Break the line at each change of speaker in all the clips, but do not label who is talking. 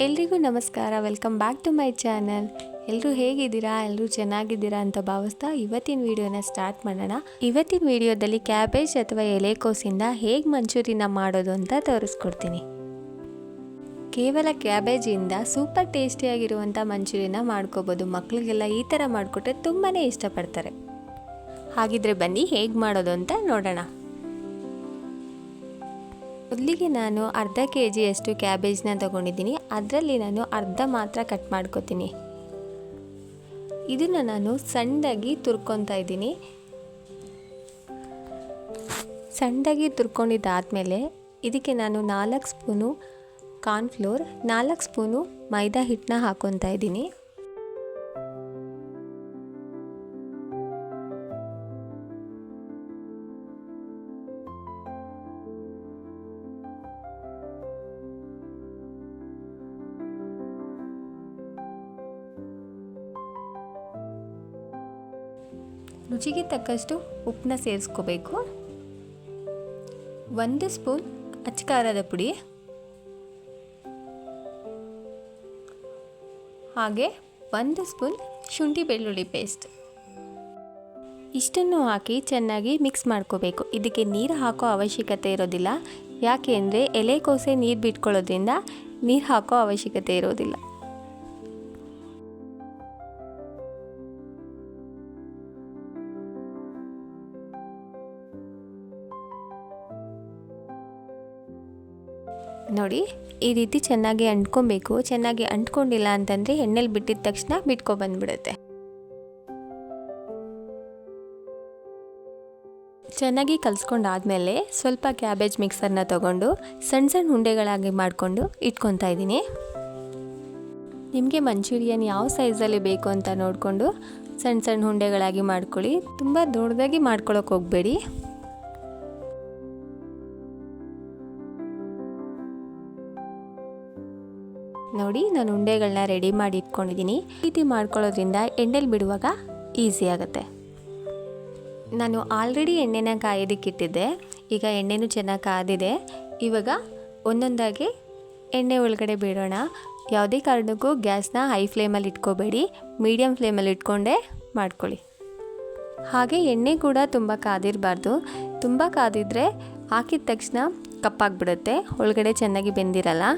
ಎಲ್ರಿಗೂ ನಮಸ್ಕಾರ. Welcome back to my channel. ಎಲ್ಲರೂ ಹೇಗಿದ್ದೀರಾ? ಎಲ್ಲರೂ ಚೆನ್ನಾಗಿದ್ದೀರಾ ಅಂತ ಭಾವಿಸ್ತಾ ಇವತ್ತಿನ ವಿಡಿಯೋನ ಸ್ಟಾರ್ಟ್ ಮಾಡೋಣ. ಇವತ್ತಿನ ವಿಡಿಯೋದಲ್ಲಿ ಕ್ಯಾಬೇಜ್ ಅಥವಾ ಎಲೆಕೋಸಿಂದ ಹೇಗೆ ಮಂಚೂರಿನ ಮಾಡೋದು ಅಂತ ತೋರಿಸ್ಕೊಡ್ತೀನಿ. ಕೇವಲ ಕ್ಯಾಬೇಜಿಂದ ಸೂಪರ್ ಟೇಸ್ಟಿಯಾಗಿರುವಂಥ ಮಂಚೂರಿನ ಮಾಡ್ಕೋಬೋದು. ಮಕ್ಕಳಿಗೆಲ್ಲ ಈ ಥರ ಮಾಡಿಕೊಟ್ರೆ ತುಂಬಾ ಇಷ್ಟಪಡ್ತಾರೆ. ಹಾಗಿದ್ರೆ ಬನ್ನಿ ಹೇಗೆ ಮಾಡೋದು ಅಂತ ನೋಡೋಣ. ಮೊದಲಿಗೆ ನಾನು ಅರ್ಧ ಕೆಜಿಯಷ್ಟು ಕ್ಯಾಬೇಜ್ನ ತಗೊಂಡಿದ್ದೀನಿ. ಅದರಲ್ಲಿ ನಾನು ಅರ್ಧ ಮಾತ್ರ ಕಟ್ ಮಾಡ್ಕೊತೀನಿ. ಇದನ್ನು ನಾನು ಸಣ್ಣದಾಗಿ ತುರ್ಕೊತಾ ಇದ್ದೀನಿ. ಸಣ್ಣದಾಗಿ ತುರ್ಕೊಂಡಿದ್ದಾದಮೇಲೆ ಇದಕ್ಕೆ ನಾನು 4 ಸ್ಪೂನು ಕಾರ್ನ್ಫ್ಲೋರ್, 4 ಸ್ಪೂನು ಮೈದಾ ಹಿಟ್ಟನ್ನ ಹಾಕ್ಕೊತಾ ಇದ್ದೀನಿ. ರುಚಿಗೆ ತಕ್ಕಷ್ಟು ಉಪ್ಪನ್ನ ಸೇರಿಸ್ಕೋಬೇಕು. 1 ಸ್ಪೂನ್ ಅಚ್ಚಕಾರದ ಪುಡಿ, ಹಾಗೆ 1 ಸ್ಪೂನ್ ಶುಂಠಿ ಬೆಳ್ಳುಳ್ಳಿ ಪೇಸ್ಟ್. ಇಷ್ಟನ್ನು ಹಾಕಿ ಚೆನ್ನಾಗಿ ಮಿಕ್ಸ್ ಮಾಡ್ಕೋಬೇಕು. ಇದಕ್ಕೆ ನೀರು ಹಾಕೋ ಅವಶ್ಯಕತೆ ಇರೋದಿಲ್ಲ. ಯಾಕೆ ಅಂದರೆ ಎಲೆಕೋಸೆ ನೀರು ಬಿಟ್ಕೊಳ್ಳೋದ್ರಿಂದ ನೀರು ಹಾಕೋ ಅವಶ್ಯಕತೆ ಇರೋದಿಲ್ಲ. ನೋಡಿ, ಈ ರೀತಿ ಚೆನ್ನಾಗಿ ಅಂಟ್ಕೊಬೇಕು. ಚೆನ್ನಾಗಿ ಅಂಟ್ಕೊಂಡಿಲ್ಲ ಅಂತಂದರೆ ಎಣ್ಣೆಲಿ ಬಿಟ್ಟಿದ ತಕ್ಷಣ ಬಿಟ್ಕೊಬಂದ್ಬಿಡುತ್ತೆ. ಚೆನ್ನಾಗಿ ಕಲಿಸ್ಕೊಂಡಾದ್ಮೇಲೆ ಸ್ವಲ್ಪ ಕ್ಯಾಬೇಜ್ ಮಿಕ್ಸರ್ನ ತೊಗೊಂಡು ಸಣ್ಣ ಸಣ್ಣ ಉಂಡೆಗಳಾಗಿ ಮಾಡಿಕೊಂಡು ಇಟ್ಕೊತಾ ಇದ್ದೀನಿ. ನಿಮಗೆ ಮಂಚೂರಿಯನ್ ಯಾವ ಸೈಜಲ್ಲಿ ಬೇಕು ಅಂತ ನೋಡಿಕೊಂಡು ಸಣ್ಣ ಸಣ್ಣ ಉಂಡೆಗಳಾಗಿ ಮಾಡ್ಕೊಳ್ಳಿ. ತುಂಬ ದೊಡ್ಡದಾಗಿ ಮಾಡ್ಕೊಳ್ಳೋಕೆ ಹೋಗಬೇಡಿ. ನೋಡಿ, ನಾನು ಉಂಡೆಗಳನ್ನ ರೆಡಿ ಮಾಡಿ ಇಟ್ಕೊಂಡಿದ್ದೀನಿ. ಈ ರೀತಿ ಮಾಡ್ಕೊಳ್ಳೋದ್ರಿಂದ ಎಣ್ಣೆಲಿ ಬಿಡುವಾಗ ಈಸಿ ಆಗುತ್ತೆ. ನಾನು ಆಲ್ರೆಡಿ ಎಣ್ಣೆನ ಕಾಯೋದಕ್ಕಿಟ್ಟಿದ್ದೆ. ಈಗ ಎಣ್ಣೆನೂ ಚೆನ್ನಾಗಿ ಕಾದಿದೆ. ಇವಾಗ ಒಂದೊಂದಾಗಿ ಎಣ್ಣೆ ಒಳಗಡೆ ಬಿಡೋಣ. ಯಾವುದೇ ಕಾರಣಕ್ಕೂ ಗ್ಯಾಸ್ನ ಹೈ ಫ್ಲೇಮಲ್ಲಿ ಇಟ್ಕೋಬೇಡಿ, ಮೀಡಿಯಮ್ ಫ್ಲೇಮಲ್ಲಿ ಇಟ್ಕೊಂಡೇ ಮಾಡ್ಕೊಳ್ಳಿ. ಹಾಗೆ ಎಣ್ಣೆ ಕೂಡ ತುಂಬ ಕಾದಿರಬಾರ್ದು. ತುಂಬ ಕಾದಿದ್ರೆ ಹಾಕಿದ ತಕ್ಷಣ ಕಪ್ಪಾಗಿಬಿಡುತ್ತೆ, ಒಳಗಡೆ ಚೆನ್ನಾಗಿ ಬೆಂದಿರಲ್ಲ.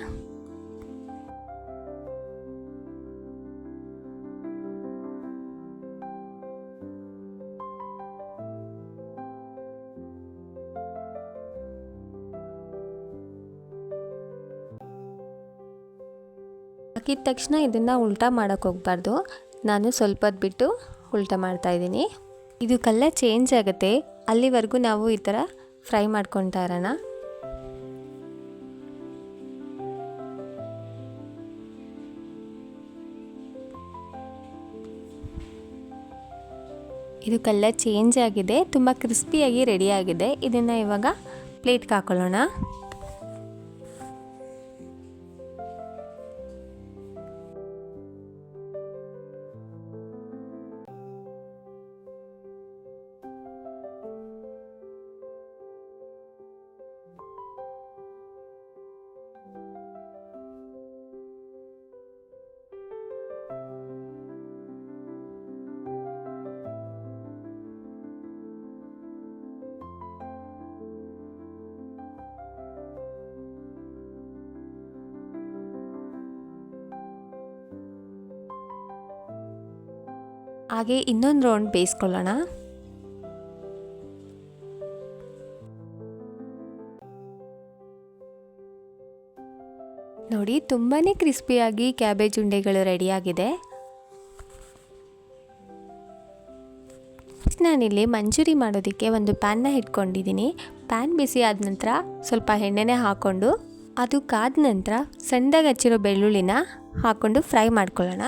ಹಾಕಿದ ತಕ್ಷಣ ಇದನ್ನು ಉಲ್ಟಾ ಮಾಡೋಕ್ಕೆ ಹೋಗಬಾರ್ದು. ನಾನು ಸ್ವಲ್ಪ ಹೊತ್ತು ಬಿಟ್ಟು ಉಲ್ಟಾ ಮಾಡ್ತಾಯಿದ್ದೀನಿ. ಇದು ಕಲರ್ ಚೇಂಜ್ ಆಗುತ್ತೆ, ಅಲ್ಲಿವರೆಗೂ ನಾವು ಈ ಥರ ಫ್ರೈ ಮಾಡ್ಕೊತಾ ಇರೋಣ. ಇದು ಕಲರ್ ಚೇಂಜ್ ಆಗಿದೆ, ತುಂಬ ಕ್ರಿಸ್ಪಿಯಾಗಿ ರೆಡಿಯಾಗಿದೆ. ಇದನ್ನು ಇವಾಗ ಪ್ಲೇಟ್ಗೆ ಹಾಕೊಳ್ಳೋಣ. ಹಾಗೆ ಇನ್ನೊಂದು ರೌಂಡ್ ಬೇಯಿಸ್ಕೊಳ್ಳೋಣ. ನೋಡಿ, ತುಂಬಾ ಕ್ರಿಸ್ಪಿಯಾಗಿ ಕ್ಯಾಬೇಜ್ ಉಂಡೆಗಳು ರೆಡಿಯಾಗಿದೆ. ನಾನಿಲ್ಲಿ ಮಂಚೂರಿ ಮಾಡೋದಕ್ಕೆ ಒಂದು ಪ್ಯಾನ್ನ ಇಟ್ಕೊಂಡಿದ್ದೀನಿ. ಪ್ಯಾನ್ ಬಿಸಿ ಆದ ನಂತರ ಸ್ವಲ್ಪ ಎಣ್ಣೆನೇ ಹಾಕ್ಕೊಂಡು ಅದು ಕಾದ ನಂತರ ಸಣ್ಣದಾಗಿ ಹಚ್ಚಿರೋ ಬೆಳ್ಳುಳ್ಳಿನ ಹಾಕ್ಕೊಂಡು ಫ್ರೈ ಮಾಡ್ಕೊಳ್ಳೋಣ.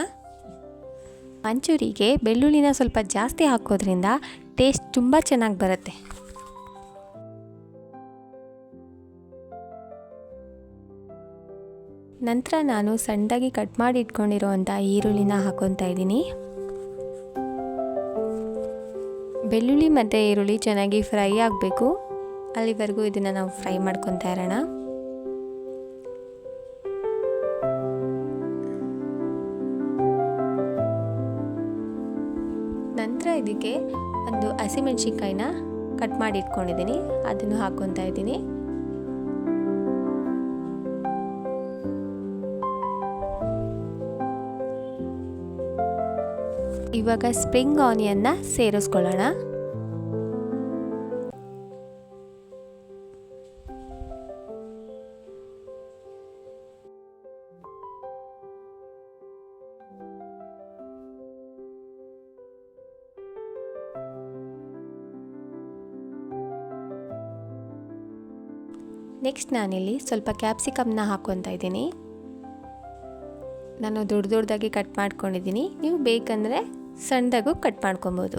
ಮಂಚೂರಿಗೆ ಬೆಳ್ಳುಳ್ಳಿನ ಸ್ವಲ್ಪ ಜಾಸ್ತಿ ಹಾಕೋದ್ರಿಂದ ಟೇಸ್ಟ್ ತುಂಬ ಚೆನ್ನಾಗಿ ಬರುತ್ತೆ. ನಂತರ ನಾನು ಸಣ್ಣದಾಗಿ ಕಟ್ ಮಾಡಿ ಇಟ್ಕೊಂಡಿರೋವಂಥ ಈರುಳ್ಳಿನ ಹಾಕ್ಕೊತಾ ಇದ್ದೀನಿ. ಬೆಳ್ಳುಳ್ಳಿ ಮತ್ತು ಈರುಳ್ಳಿ ಚೆನ್ನಾಗಿ ಫ್ರೈ ಆಗಬೇಕು, ಅಲ್ಲಿವರೆಗೂ ಇದನ್ನು ನಾವು ಫ್ರೈ ಮಾಡ್ಕೊತಾ ಇರೋಣ. ಇದಕ್ಕೆ ಒಂದು ಹಸಿಮೆಣಸಿನ್ಕಾಯಿನ ಕಟ್ ಮಾಡಿ ಇಟ್ಕೊಂಡಿದ್ದೀನಿ, ಅದನ್ನು ಹಾಕ್ಕೊತಾ ಇದ್ದೀನಿ. ಇವಾಗ ಸ್ಪ್ರಿಂಗ್ ಆನಿಯನ್ನ ಸೇರಿಸ್ಕೊಳ್ಳೋಣ. ನೆಕ್ಸ್ಟ್ ನಾನಿಲ್ಲಿ ಸ್ವಲ್ಪ ಕ್ಯಾಪ್ಸಿಕಮ್ನ ಹಾಕ್ಕೊತಾ ಇದ್ದೀನಿ. ನಾನು ದೊಡ್ಡದಾಗಿ ಕಟ್ ಮಾಡ್ಕೊಂಡಿದ್ದೀನಿ, ನೀವು ಬೇಕಂದರೆ ಸಣ್ಣದಾಗೂ ಕಟ್ ಮಾಡ್ಕೊಬೋದು.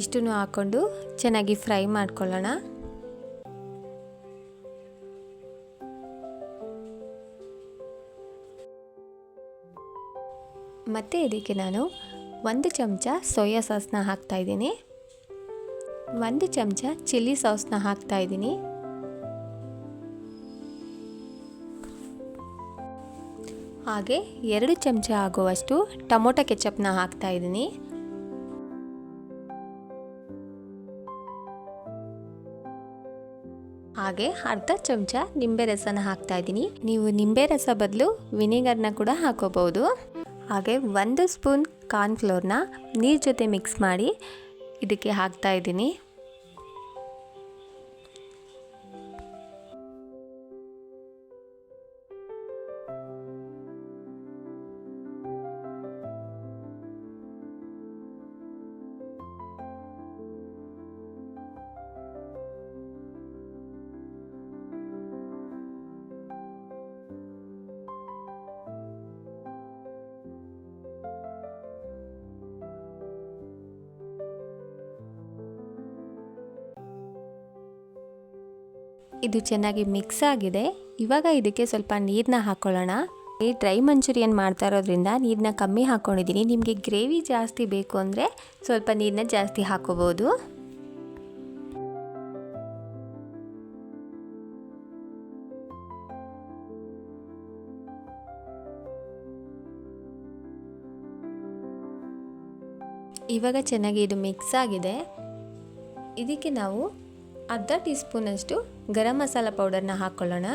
ಇಷ್ಟನ್ನು ಹಾಕ್ಕೊಂಡು ಚೆನ್ನಾಗಿ ಫ್ರೈ ಮಾಡ್ಕೊಳ್ಳೋಣ. ಮತ್ತು ಇದಕ್ಕೆ ನಾನು 1 ಚಮಚ ಸೋಯಾ ಸಾಸ್ನ ಹಾಕ್ತಾಯಿದ್ದೀನಿ, 1 ಚಮಚ ಚಿಲ್ಲಿ ಸಾಸ್ನ ಹಾಕ್ತಾಯಿದ್ದೀನಿ, ಹಾಗೆ 2 ಚಮಚ ಆಗುವಷ್ಟು ಟೊಮೊಟೊ ಕೆಚಪ್ನ ಹಾಕ್ತಾಯಿದ್ದೀನಿ. ಹಾಗೆ ಅರ್ಧ ಚಮಚ ನಿಂಬೆ ರಸನ ಹಾಕ್ತಾಯಿದ್ದೀನಿ. ನೀವು ನಿಂಬೆ ರಸ ಬದಲು ವಿನೆಗರ್ನ ಕೂಡ ಹಾಕೋಬಹುದು. ಹಾಗೆ 1 ಸ್ಪೂನ್ ಕಾರ್ನ್ಫ್ಲೋರ್ನ ನೀರು ಜೊತೆ ಮಿಕ್ಸ್ ಮಾಡಿ ಇದಕ್ಕೆ ಹಾಕ್ತಾ ಇದ್ದೀನಿ. ಇದು ಚೆನ್ನಾಗಿ ಮಿಕ್ಸ್ ಆಗಿದೆ. ಇವಾಗ ಇದಕ್ಕೆ ಸ್ವಲ್ಪ ನೀರನ್ನ ಹಾಕ್ಕೊಳ್ಳೋಣ. ಡ್ರೈ ಮಂಚೂರಿಯನ್ ಮಾಡ್ತಾ ಇರೋದ್ರಿಂದ ನೀರನ್ನ ಕಮ್ಮಿ ಹಾಕ್ಕೊಂಡಿದ್ದೀನಿ. ನಿಮಗೆ ಗ್ರೇವಿ ಜಾಸ್ತಿ ಬೇಕು ಅಂದರೆ ಸ್ವಲ್ಪ ನೀರನ್ನ ಜಾಸ್ತಿ ಹಾಕೋಬೋದು. ಇವಾಗ ಚೆನ್ನಾಗಿ ಇದು ಮಿಕ್ಸ್ ಆಗಿದೆ. ಇದಕ್ಕೆ ನಾವು ಅರ್ಧ ಟೀ ಸ್ಪೂನಷ್ಟು ಗರಂ ಮಸಾಲ ಪೌಡರ್ನ ಹಾಕ್ಕೊಳ್ಳೋಣ.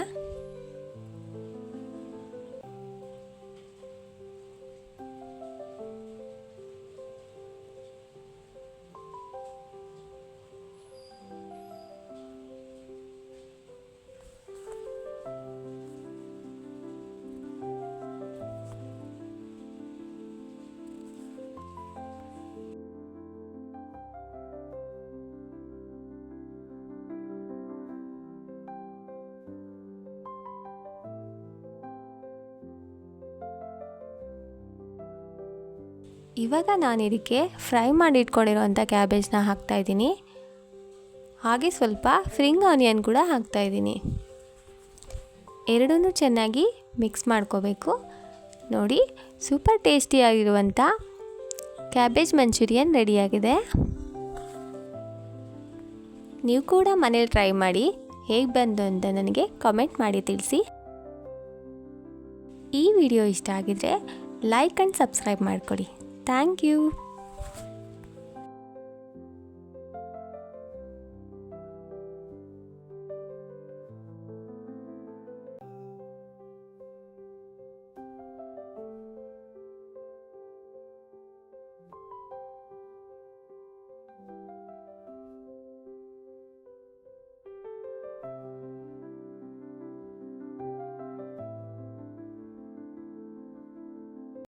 ಇವಾಗ ನಾನು ಇದಕ್ಕೆ ಫ್ರೈ ಮಾಡಿ ಇಟ್ಕೊಂಡಿರೋಂಥ ಕ್ಯಾಬೇಜ್ನ ಹಾಕ್ತಾಯಿದ್ದೀನಿ. ಹಾಗೆ ಸ್ವಲ್ಪ ಸ್ಪ್ರಿಂಗ್ ಆನಿಯನ್ ಕೂಡ ಹಾಕ್ತಾಯಿದ್ದೀನಿ. ಎರಡನ್ನೂ ಚೆನ್ನಾಗಿ ಮಿಕ್ಸ್ ಮಾಡ್ಕೋಬೇಕು. ನೋಡಿ, ಸೂಪರ್ ಟೇಸ್ಟಿಯಾಗಿರುವಂಥ ಕ್ಯಾಬೇಜ್ ಮಂಚೂರಿಯನ್ ರೆಡಿಯಾಗಿದೆ. ನೀವು ಕೂಡ ಮನೇಲಿ ಟ್ರೈ ಮಾಡಿ ಹೇಗೆ ಬಂತು ಅಂತ ನನಗೆ ಕಾಮೆಂಟ್ ಮಾಡಿ ತಿಳಿಸಿ. ಈ ವಿಡಿಯೋ ಇಷ್ಟ ಆಗಿದ್ರೆ ಲೈಕ್ ಆ್ಯಂಡ್ ಸಬ್ಸ್ಕ್ರೈಬ್ ಮಾಡಿಕೊಡಿ. Thank you.